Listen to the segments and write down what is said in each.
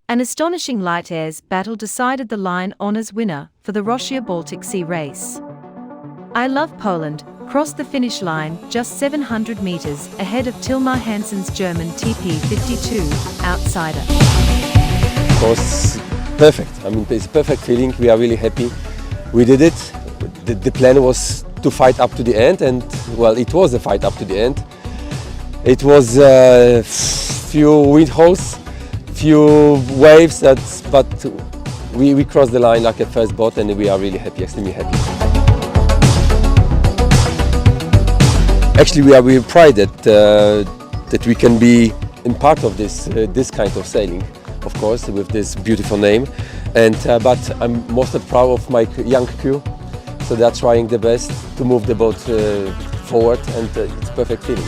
An astonishing light airs battle decided the line honours winner for the Roschier Baltic Sea Race. I Love Poland crossed the finish line just 700 meters ahead of Tilmar Hansen's German TP52 outsider. Of course, perfect. I mean, it's a perfect feeling. We are really happy. We did it. The plan was to fight up to the end, and well, it was a fight up to the end. It was a few wind holes, few waves, but we crossed the line like a first boat, and we are really happy, extremely happy. Actually, we are really proud that we can be in part of this kind of sailing, of course, with this beautiful name. And but I'm most proud of my young crew, so they're trying their best to move the boat forward, and it's a perfect feeling.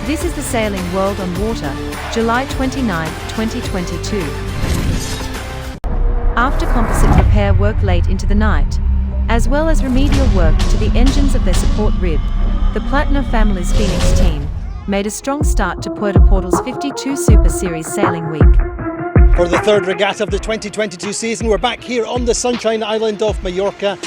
This is the Sailing World on Water, July 29, 2022. After composite repair work late into the night, as well as remedial work to the engines of their support rib, the Plattner family's Phoenix team made a strong start to Puerto Portals 52 Super Series Sailing Week. For the third regatta of the 2022 season, we're back here on the Sunshine Island of Mallorca.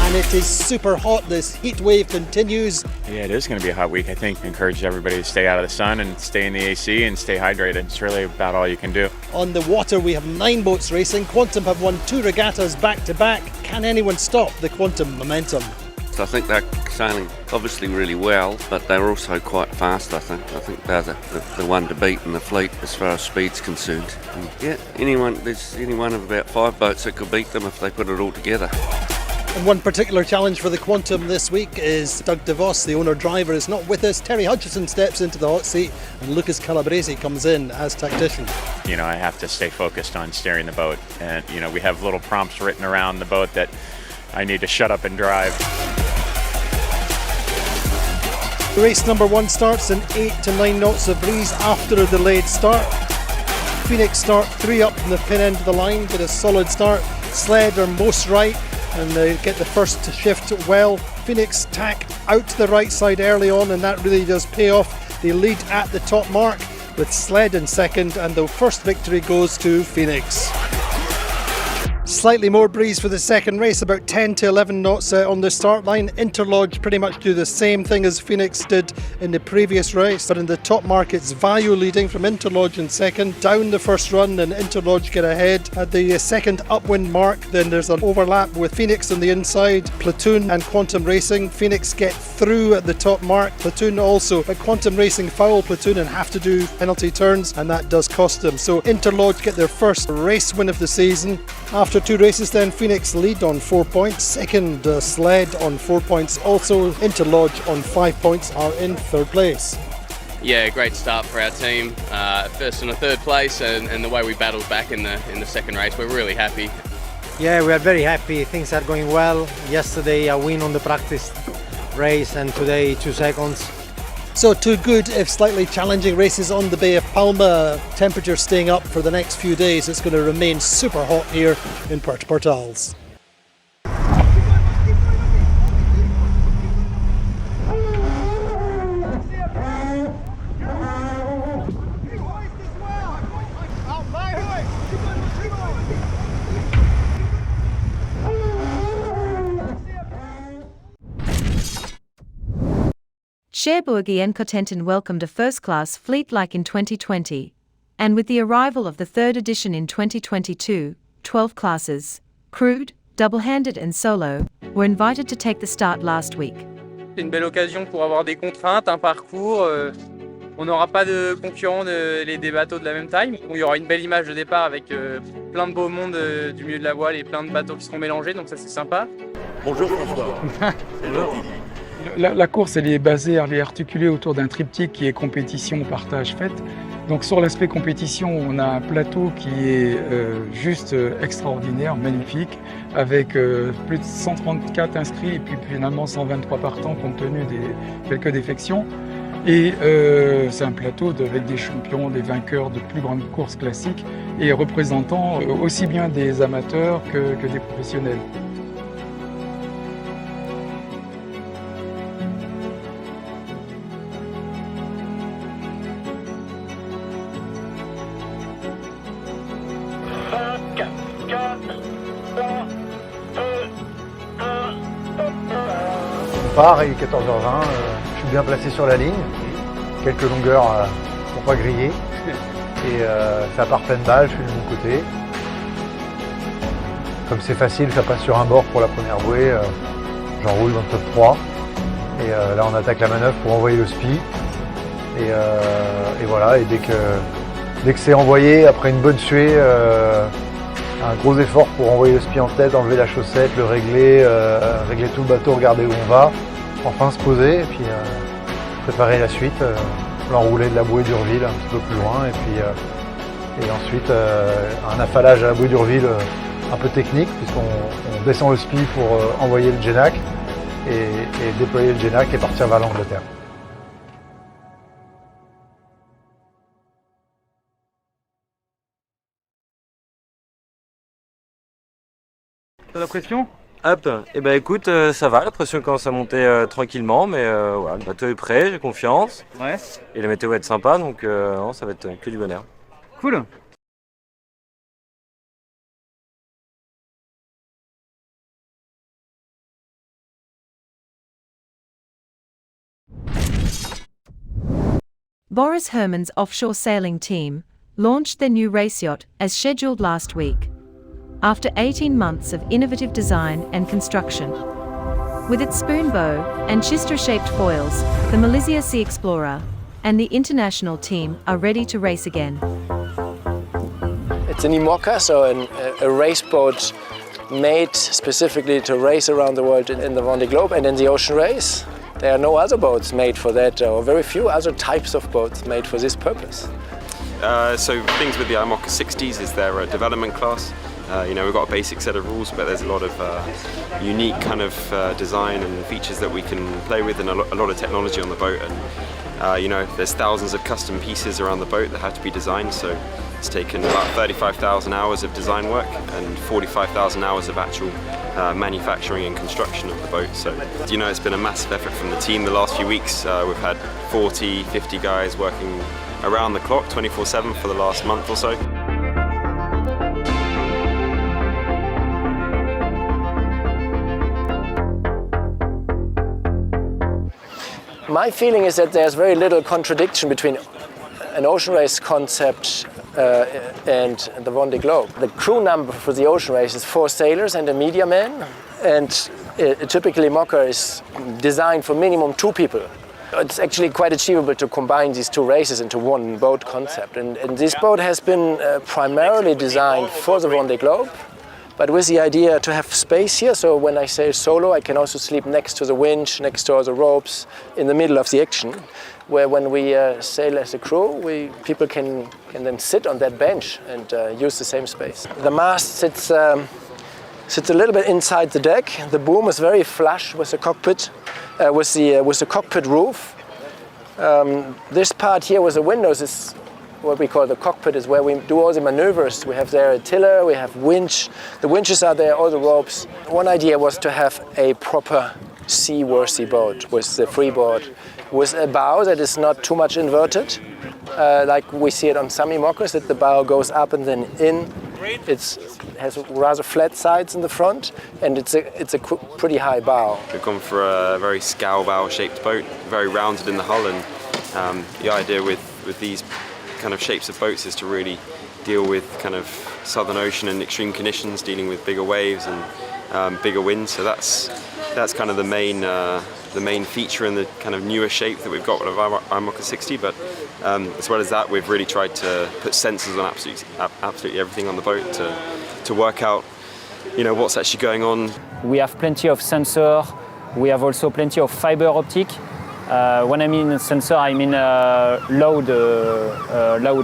And it is super hot, this heat wave continues. Yeah, it is going to be a hot week, I think. Encourage everybody to stay out of the sun and stay in the AC and stay hydrated. It's really about all you can do. On the water we have 9 boats racing. Quantum have won 2 regattas back to back. Can anyone stop the Quantum momentum? So I think they're sailing obviously really well, but they're also quite fast, I think. I think they're the one to beat in the fleet as far as speed's concerned. And yeah, there's any one of about 5 boats that could beat them if they put it all together. And one particular challenge for the Quantum this week is Doug Davies, the owner-driver, is not with us. Terry Hutchison steps into the hot seat and Lucas Calabresi comes in as tactician. You know, I have to stay focused on steering the boat. And, you know, we have little prompts written around the boat that I need to shut up and drive. Race number 1 starts in 8 to 9 knots of breeze after a delayed start. Phoenix start 3 up from the pin end of the line, get a solid start. Sled are most right, and they get the first shift well. Phoenix tack out to the right side early on, and that really does pay off. They lead at the top mark with Sled in second, and the first victory goes to Phoenix. Slightly more breeze for the second race, about 10 to 11 knots on the start line. Interlodge pretty much do the same thing as Phoenix did in the previous race, but in the top mark it's Value leading from Interlodge in second. Down the first run and Interlodge get ahead. At the second upwind mark then there's an overlap with Phoenix on the inside, Platoon and Quantum Racing. Phoenix get through at the top mark, Platoon also, but Quantum Racing foul Platoon and have to do penalty turns, and that does cost them. So Interlodge get their first race win of the season. After 2 races then, Phoenix lead on 4 points, second Sled on 4 points, also Interlodge on 5 points are in third place. Yeah, great start for our team. First and a third place, and the way we battled back in the second race, we're really happy. Yeah, we are very happy. Things are going well. Yesterday a win on the practice race, and today 2 seconds. So 2 good, if slightly challenging races on the Bay of Palma. Temperature staying up for the next few days. It's going to remain super hot here in Puerto Portals. Cherbourg-en-Cotentin welcomed a first-class fleet like in 2020, and with the arrival of the third edition in 2022, 12 classes, crewed, double-handed and solo, were invited to take the start last week. C'est une belle occasion pour avoir des contraintes, un parcours. On n'aura pas de concurrents des bateaux de la même taille. Il y aura une belle image de départ avec plein de beaux mondes du milieu de la voile et plein de bateaux qui seront mélangés, donc ça c'est sympa. Bonjour François. Bonjour. La course elle est basée, elle est articulée autour d'un triptyque qui est compétition, partage, fête. Donc sur l'aspect compétition, on a un plateau qui est juste extraordinaire, magnifique, avec plus de 134 inscrits et puis finalement 123 partants compte tenu des quelques défections. Et c'est un plateau avec des champions, des vainqueurs de plus grandes courses classiques et représentant aussi bien des amateurs que des professionnels. On part, il est 14h20, je suis bien placé sur la ligne, quelques longueurs pour pas griller, et ça part pleine balle, je suis de mon côté. Comme c'est facile, ça passe sur un bord pour la première bouée, j'enroule dans le top 3, et là on attaque la manœuvre pour envoyer le spi, et voilà, et dès que c'est envoyé, après une bonne suée, un gros effort pour envoyer le spi en tête, enlever la chaussette, le régler, régler tout le bateau, regarder où on va, enfin se poser et puis préparer la suite, l'enrouler de la bouée d'Urville un petit peu plus loin et ensuite un affalage à la bouée d'Urville un peu technique puisqu'on descend le spi pour envoyer le Genac et déployer le Genac et partir vers l'Angleterre. T'as la pression? Hop, et ben écoute, ça va, la pression commence à monter tranquillement, mais voilà, le bateau est prêt, j'ai confiance. Ouais. Et la météo va être sympa, donc non, ça va être que du bonheur. Cool. Boris Herrmann's offshore sailing team launched their new race yacht as scheduled last week, after 18 months of innovative design and construction. With its spoon bow and schistro-shaped foils, the Melitizia Sea Explorer and the international team are ready to race again. It's an Imoca, so a race boat made specifically to race around the world in the Vendée Globe and in the ocean race. There are no other boats made for that, or very few other types of boats made for this purpose. So things with the Imoca 60s is their development class. You know, we've got a basic set of rules, but there's a lot of unique kind of design and features that we can play with, and a lot of technology on the boat. And you know, there's thousands of custom pieces around the boat that have to be designed. So it's taken about 35,000 hours of design work and 45,000 hours of actual manufacturing and construction of the boat. So you know, it's been a massive effort from the team the last few weeks. We've had 40, 50 guys working around the clock, 24/7 for the last month or so. My feeling is that there's very little contradiction between an ocean race concept and the Vendée Globe. The crew number for the ocean race is 4 sailors and a media man, and typically Imoca is designed for minimum 2 people. It's actually quite achievable to combine these 2 races into one boat concept, and this boat has been primarily designed for the Vendée Globe, but with the idea to have space here, so when I sail solo I can also sleep next to the winch, next to all the ropes, in the middle of the action, where when we sail as a crew, people can then sit on that bench and use the same space. The mast sits a little bit inside the deck. The boom is very flush with the cockpit, with the cockpit roof. This part here with the windows is what we call the cockpit, is where we do all the maneuvers. We have there a tiller, we have winch, the winches are there, all the ropes. One idea was to have a proper seaworthy boat with the freeboard, with a bow that is not too much inverted, like we see it on some Imocas, that the bow goes up and then in. It has rather flat sides in the front, and it's a pretty high bow. We've gone for a very scow bow shaped boat, very rounded in the hull, and the idea with these kind of shapes of boats is to really deal with kind of Southern Ocean and extreme conditions, dealing with bigger waves and bigger winds. So that's kind of the main feature and the kind of newer shape that we've got with our Imoca 60. But as well as that, we've really tried to put sensors on absolutely everything on the boat to work out, you know, what's actually going on. We have plenty of sensor. We have also plenty of fiber optic. When I mean sensor, I mean load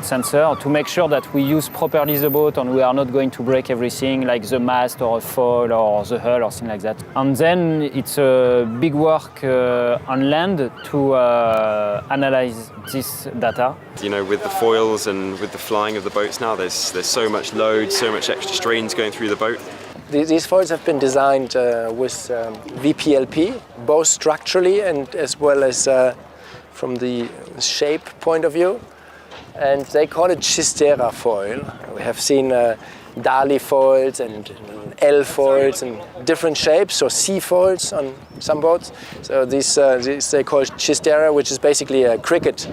sensor, to make sure that we use properly the boat and we are not going to break everything like the mast or a foil or the hull or something like that. And then it's a big work on land to analyze this data. You know, with the foils and with the flying of the boats now, there's so much load, so much extra strains going through the boat. These foils have been designed with VPLP, both structurally and as well as from the shape point of view. And they call it Chistera foil. We have seen Dali foils and L foils and different shapes, so C foils on some boats. So these they call Chistera, which is basically a cricket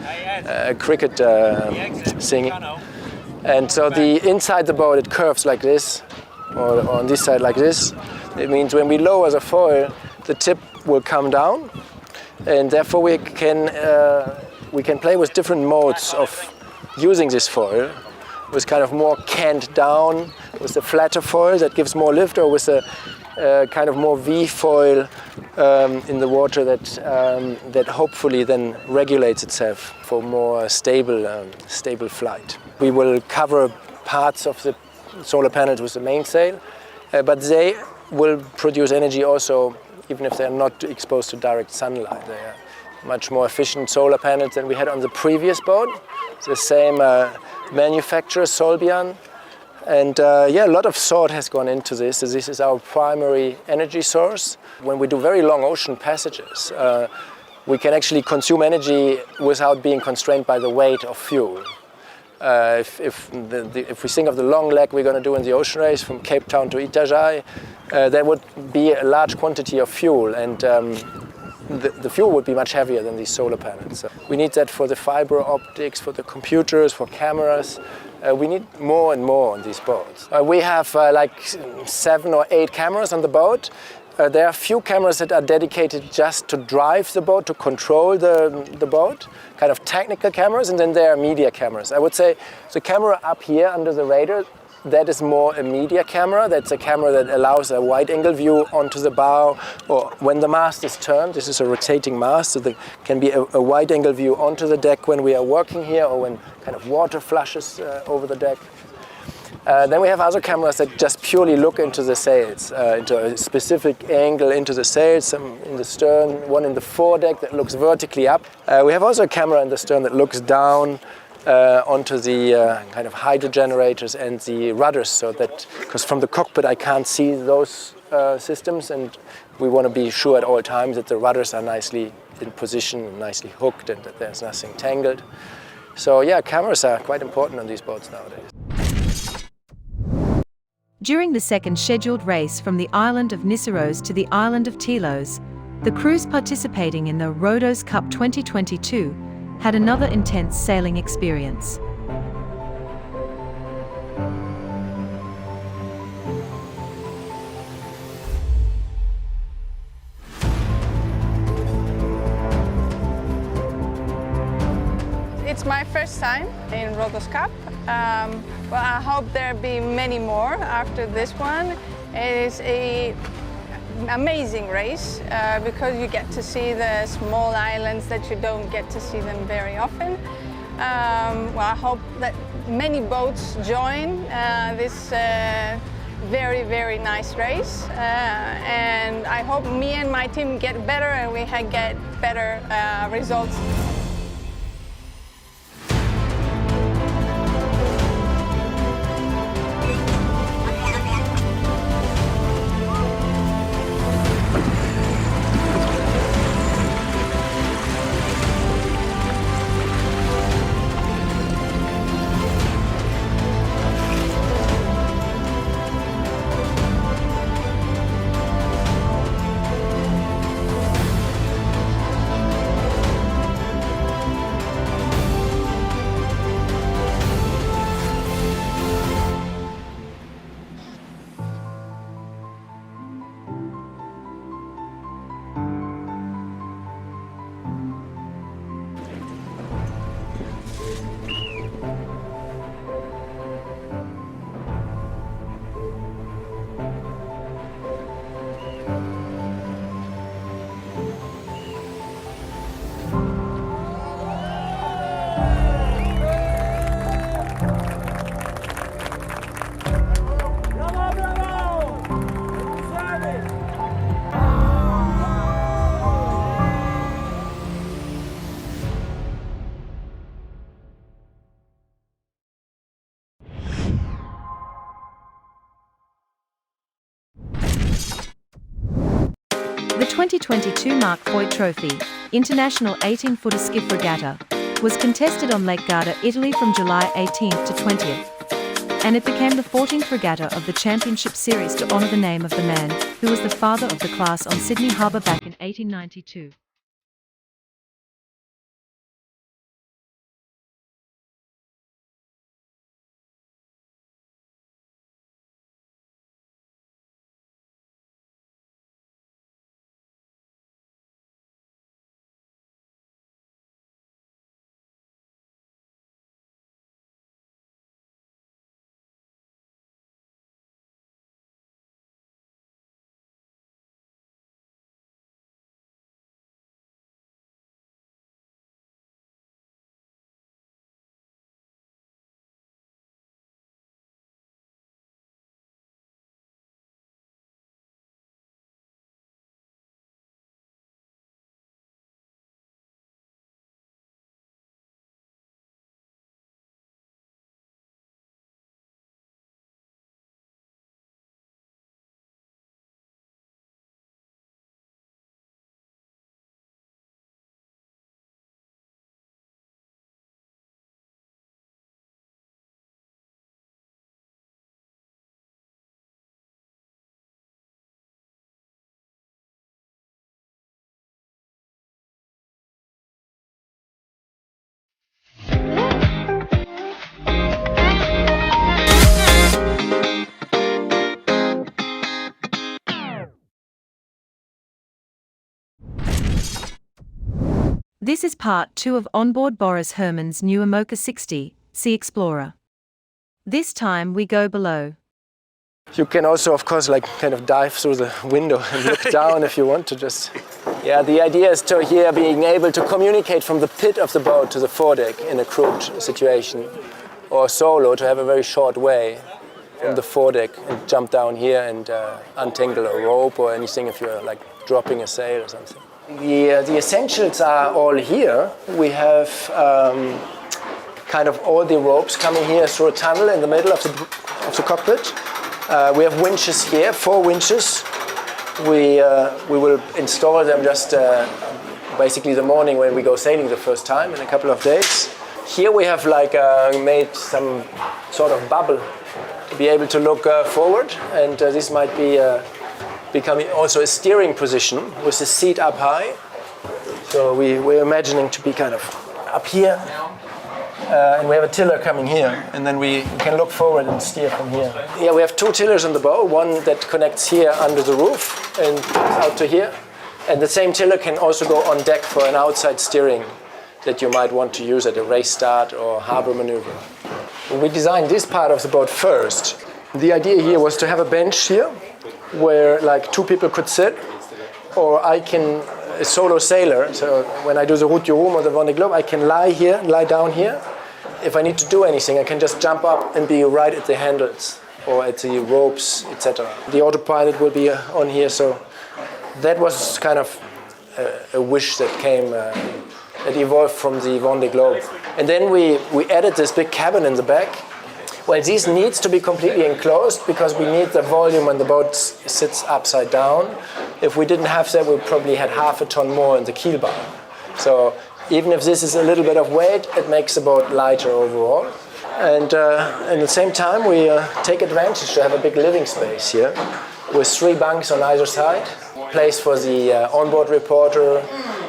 singing. And so the inside the boat, it curves like this, or on this side like this. It means when we lower the foil, the tip will come down, and therefore we can play with different modes of using this foil, with kind of more canned down, with the flatter foil that gives more lift, or with a kind of more V foil in the water that hopefully then regulates itself for more stable flight. We will cover parts of the solar panels with the mainsail, but they will produce energy also even if they're not exposed to direct sunlight. They are much more efficient solar panels than we had on the previous boat. It's the same manufacturer, Solbian. And yeah, a lot of thought has gone into this. This is our primary energy source. When we do very long ocean passages, we can actually consume energy without being constrained by the weight of fuel. If we think of the long leg we're going to do in the ocean race from Cape Town to Itajaí, there would be a large quantity of fuel, and the fuel would be much heavier than these solar panels. So we need that for the fiber optics, for the computers, for cameras. We need more and more on these boats. We have like 7 or 8 cameras on the boat. There are a few cameras that are dedicated just to drive the boat, to control the boat, kind of technical cameras, and then there are media cameras. I would say the camera up here under the radar, that is more a media camera. That's a camera that allows a wide-angle view onto the bow, or when the mast is turned. This is a rotating mast, so there can be a wide-angle view onto the deck when we are working here, or when kind of water flushes over the deck. Then we have other cameras that just purely look into the sails, into a specific angle into the sails, some in the stern, one in the foredeck that looks vertically up. We have also a camera in the stern that looks down onto the kind of hydro generators and the rudders, so that, because from the cockpit I can't see those systems, and we want to be sure at all times that the rudders are nicely in position and nicely hooked and that there's nothing tangled. So yeah, cameras are quite important on these boats nowadays. During the second scheduled race from the island of Niceros to the island of Telos, the crews participating in the Rotos Cup 2022 had another intense sailing experience. It's my first time in Rotos Cup. Well, I hope there'll be many more after this one. It is an amazing race because you get to see the small islands that you don't get to see them very often. Well, I hope that many boats join this very, very nice race. And I hope me and my team get better and we get better results. The 2022 Mark Foy Trophy, International 18-footer skiff regatta, was contested on Lake Garda, Italy from July 18th to 20th. And it became the 14th regatta of the championship series to honour the name of the man who was the father of the class on Sydney Harbour back in 1892. This is part 2 of onboard Boris Herrmann's new Imoca 60 Sea Explorer. This time we go below. You can also, of course, like kind of dive through the window and look down if you want to just... Yeah, the idea is to here being able to communicate from the pit of the boat to the foredeck in a crewed situation, or solo to have a very short way from the foredeck and jump down here and untangle a rope or anything if you're like dropping a sail or something. The essentials are all here. We have kind of all the ropes coming here through a tunnel in the middle of the cockpit. We have winches here, 4 winches. We will install them just basically the morning when we go sailing the first time in a couple of days. Here we have like made some sort of bubble to be able to look forward, and this might be becoming also a steering position with the seat up high. So we're imagining to be kind of up here, and we have a tiller coming here, and then we can look forward and steer from here. Yeah, we have 2 tillers on the bow, one that connects here under the roof and out to here, and the same tiller can also go on deck for an outside steering that you might want to use at a race start or harbor maneuver. We designed this part of the boat first. The idea here was to have a bench here where like 2 people could sit, or I can, a solo sailor, so when I do the Route du Rhum or the Vendée Globe, I can lie down here. If I need to do anything, I can just jump up and be right at the handles or at the ropes, etc. The autopilot will be on here, so that was kind of a wish that came, that evolved from the Vendée Globe. And then we added this big cabin in the back. Well, this needs to be completely enclosed because we need the volume when the boat sits upside down. If we didn't have that, we probably had half a ton more in the keel bar. So even if this is a little bit of weight, it makes the boat lighter overall. And at the same time, we take advantage to have a big living space here with 3 bunks on either side. Place for the onboard reporter,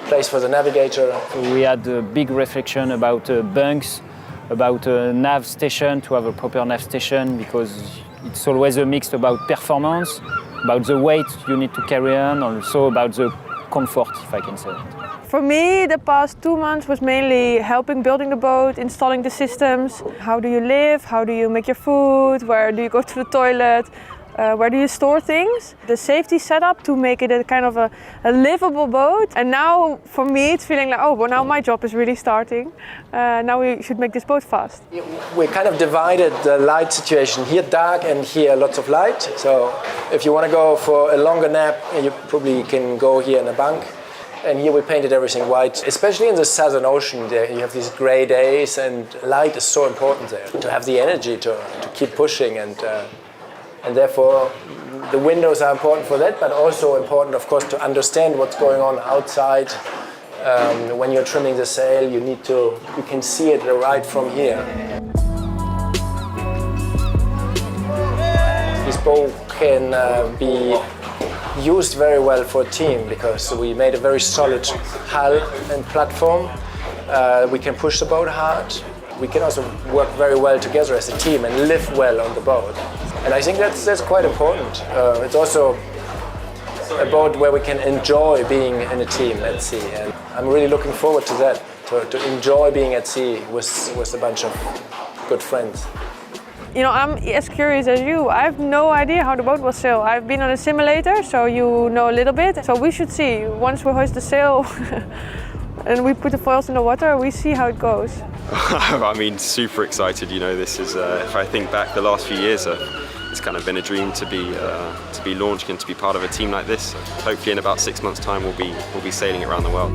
place for the navigator. We had a big reflection about bunks, about a nav station, to have a proper nav station, because it's always a mix about performance, about the weight you need to carry on, also about the comfort, if I can say it. For me, the past 2 months was mainly helping building the boat, installing the systems. How do you live? How do you make your food? Where do you go to the toilet? Where do you store things? The safety setup to make it a kind of a livable boat. And now, for me, it's feeling like, oh, well, now my job is really starting. Now we should make this boat fast. We kind of divided the light situation. Here dark and here lots of light. So if you want to go for a longer nap, you probably can go here in a bunk. And here we painted everything white, especially in the Southern Ocean. There you have these gray days, and light is so important there to have the energy to keep pushing, and therefore The windows are important for that, but also important, of course, to understand what's going on outside. When you're trimming the sail, you can see it right from here. This bow can be used very well for a team because we made a very solid hull and platform. We can push the boat hard. We can also work very well together as a team and live well on the boat. And I think that's quite important. It's also a boat where we can enjoy being in a team at sea. And I'm really looking forward to that, to enjoy being at sea with a bunch of good friends. You know, I'm as curious as you. I have no idea how the boat will sail. I've been on a simulator, so you know a little bit. So we should see. Once we hoist the sail and we put the foils in the water, we see how it goes. I mean, super excited. You know, this is, if I think back the last few years, it's kind of been a dream to be launched and to be part of a team like this. Hopefully in about 6 months' time we'll be sailing it around the world.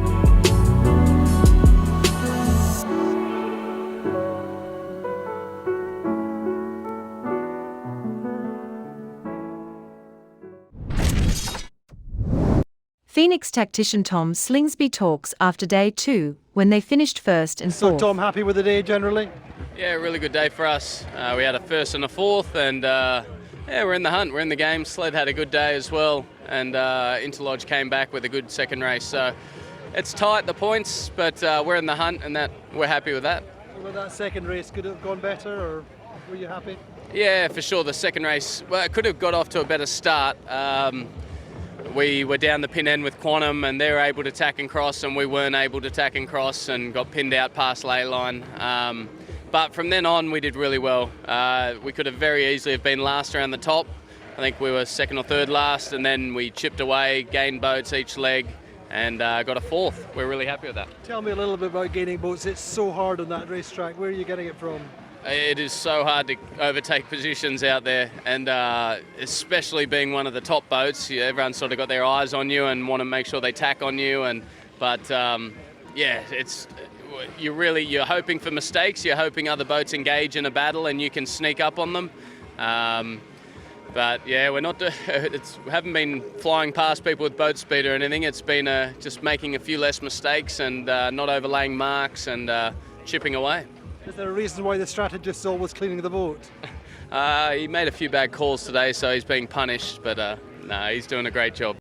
Phoenix tactician Tom Slingsby talks after day 2 when they finished first and fourth. So Tom, happy with the day generally? Yeah, really good day for us. We had a first and a fourth, and yeah, we're in the hunt, we're in the game. Sled had a good day as well, and Interlodge came back with a good second race. So it's tight, the points, but we're in the hunt, and we're happy with that. Well, that second race could have gone better, or were you happy? Yeah, for sure. The second race, well, it could have got off to a better start. We were down the pin end with Quantum, and they were able to tack and cross, and we weren't able to tack and cross, and got pinned out past ley line. But from then on, we did really well. We could have very easily have been last around the top. I think we were second or third last, and then we chipped away, gained boats each leg, and got a fourth. We're really happy with that. Tell me a little bit about gaining boats. It's so hard on that racetrack. Where are you getting it from? It is so hard to overtake positions out there, and especially being one of the top boats, everyone's sort of got their eyes on you and want to make sure they tack on you. But yeah, you're hoping for mistakes. You're hoping other boats engage in a battle and you can sneak up on them. But yeah, we haven't been flying past people with boat speed or anything. It's been just making a few less mistakes and not overlaying marks and chipping away. Is there a reason why the strategist is always cleaning the boat? He made a few bad calls today, so he's being punished, but no, he's doing a great job.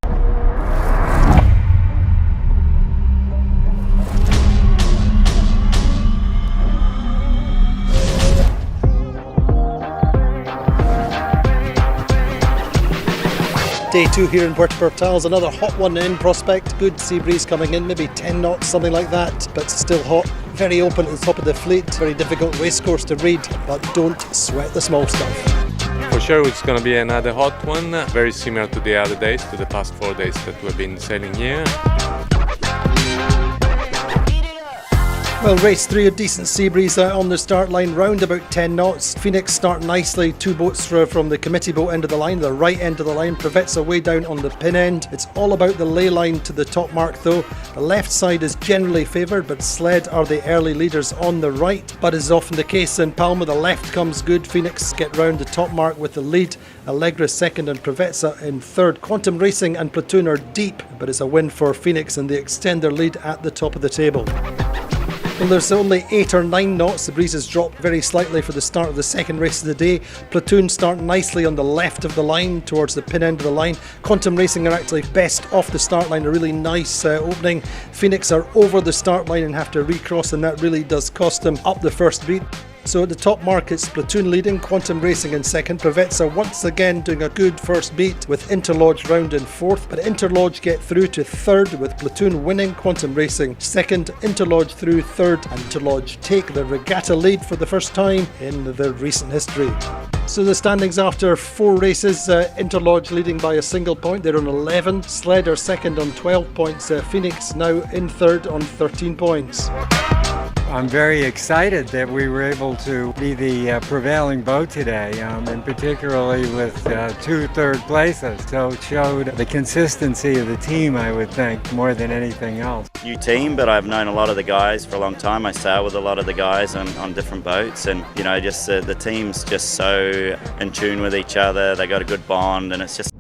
Day 2 here in Puerto Portals, another hot one in prospect. Good sea breeze coming in, maybe 10 knots, something like that, but still hot. Very open at the top of the fleet, very difficult race course to read, but don't sweat the small stuff. For sure it's going to be another hot one, very similar to the other days, to the past 4 days that we've been sailing here. Well, race 3, a decent sea breeze on the start line, round about 10 knots. Phoenix start nicely, 2 boats from the committee boat end of the line, the right end of the line. Privetza way down on the pin end. It's all about the ley line to the top mark though. The left side is generally favoured, but Sled are the early leaders on the right. But as is often the case in Palma, the left comes good. Phoenix get round the top mark with the lead. Allegra second and Privetza in third. Quantum Racing and Platoon are deep, but it's a win for Phoenix and they extend their lead at the top of the table. Well, there's only 8 or 9 knots. The breeze has dropped very slightly for the start of the second race of the day. Platoon start nicely on the left of the line towards the pin end of the line. Quantum Racing are actually best off the start line, a really nice opening. Phoenix are over the start line and have to recross, and that really does cost them up the first beat. So at the top mark it's Platoon leading, Quantum Racing in second, Privetza once again doing a good first beat with Interlodge round in fourth, but Interlodge get through to third with Platoon winning, Quantum Racing second, Interlodge through third, and Interlodge take the regatta lead for the first time in their recent history. So the standings after 4 races, Interlodge leading by a single point, they're on 11, Sled are second on 12 points, Phoenix now in third on 13 points. I'm very excited that we were able to be the prevailing boat today, and particularly with 2 third places. So it showed the consistency of the team, I would think, more than anything else. New team, but I've known a lot of the guys for a long time. I sail with a lot of the guys on different boats, and you know, just the team's just so in tune with each other. They got a good bond, and it's just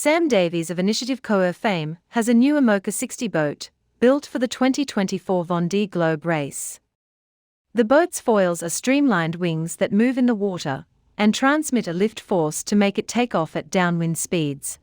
Sam Davies of Initiative Coeur fame has a new Imoca 60 boat, built for the 2024 Vendée Globe race. The boat's foils are streamlined wings that move in the water and transmit a lift force to make it take off at downwind speeds.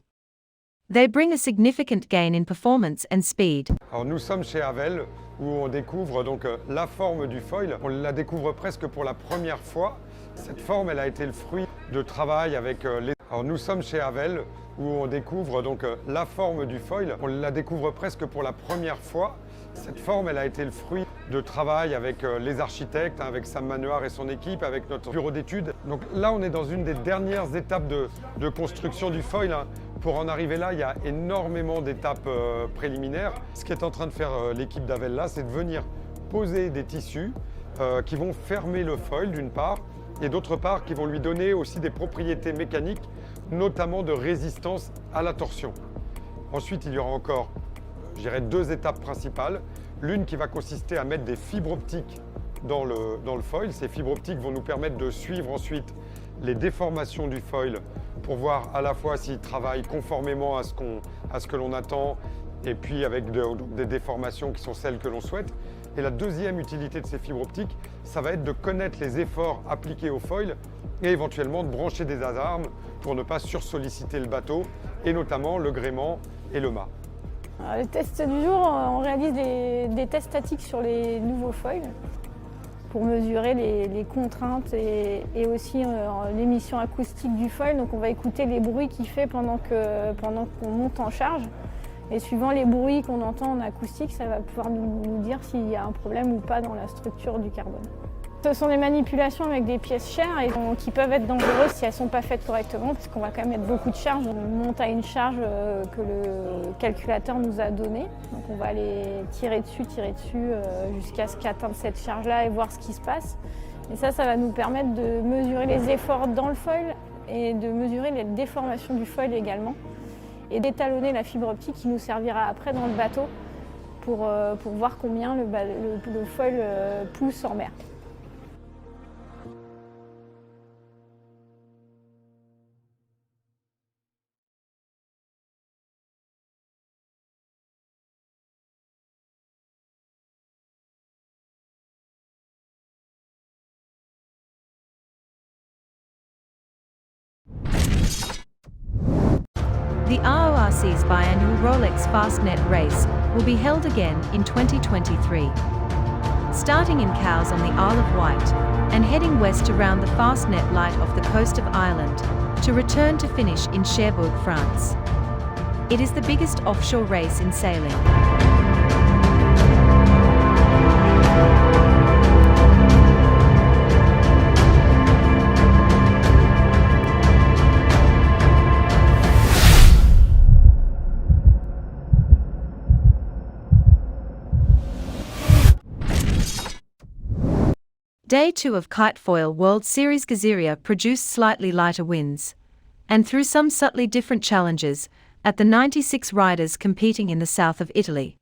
They bring a significant gain in performance and speed. Alors nous sommes chez Havel où on découvre donc la forme du foil. On la découvre presque pour la première fois. Cette forme, elle a été le fruit de travail avec les... Alors nous sommes chez Havel où on découvre donc la forme du foil. On la découvre presque pour la première fois. Cette forme, elle a été le fruit de travail avec les architectes, avec Sam Manoir et son équipe, avec notre bureau d'études. Donc là, on est dans une des dernières étapes de construction du foil. Pour en arriver là, il y a énormément d'étapes préliminaires. Ce qu'est en train de faire l'équipe d'Havel là, c'est de venir poser des tissus qui vont fermer le foil d'une part, et d'autre part qui vont lui donner aussi des propriétés mécaniques, notamment de résistance à la torsion. Ensuite, il y aura encore, je dirais, deux étapes principales. L'une qui va consister à mettre des fibres optiques dans le foil. Ces fibres optiques vont nous permettre de suivre ensuite les déformations du foil pour voir à la fois s'il travaille conformément à ce que l'on attend et puis avec des déformations qui sont celles que l'on souhaite. Et la deuxième utilité de ces fibres optiques, ça va être de connaître les efforts appliqués au foil et éventuellement de brancher des alarmes pour ne pas sursolliciter le bateau et notamment le gréement et le mât. Alors, le test du jour, on réalise des tests statiques sur les nouveaux foils pour mesurer les contraintes et aussi l'émission acoustique du foil. Donc on va écouter les bruits qu'il fait pendant qu'on monte en charge. Et suivant les bruits qu'on entend en acoustique, ça va pouvoir nous dire s'il y a un problème ou pas dans la structure du carbone. Ce sont des manipulations avec des pièces chères et qui peuvent être dangereuses si elles ne sont pas faites correctement, parce qu'on va quand même mettre beaucoup de charges. On monte à une charge que le calculateur nous a donnée. Donc on va aller tirer dessus jusqu'à ce qu'atteindre cette charge-là et voir ce qui se passe. Et ça va nous permettre de mesurer les efforts dans le foil et de mesurer les déformations du foil également. Et d'étalonner la fibre optique qui nous servira après dans le bateau pour voir combien le foil pousse en mer. The RORC's biannual Rolex Fastnet race will be held again in 2023. Starting in Cowes on the Isle of Wight and heading west around the Fastnet light off the coast of Ireland to return to finish in Cherbourg, France. It is the biggest offshore race in sailing. Day 2 of Kitefoil World Series Gazeria produced slightly lighter winds, and through some subtly different challenges, at the 96 riders competing in the south of Italy.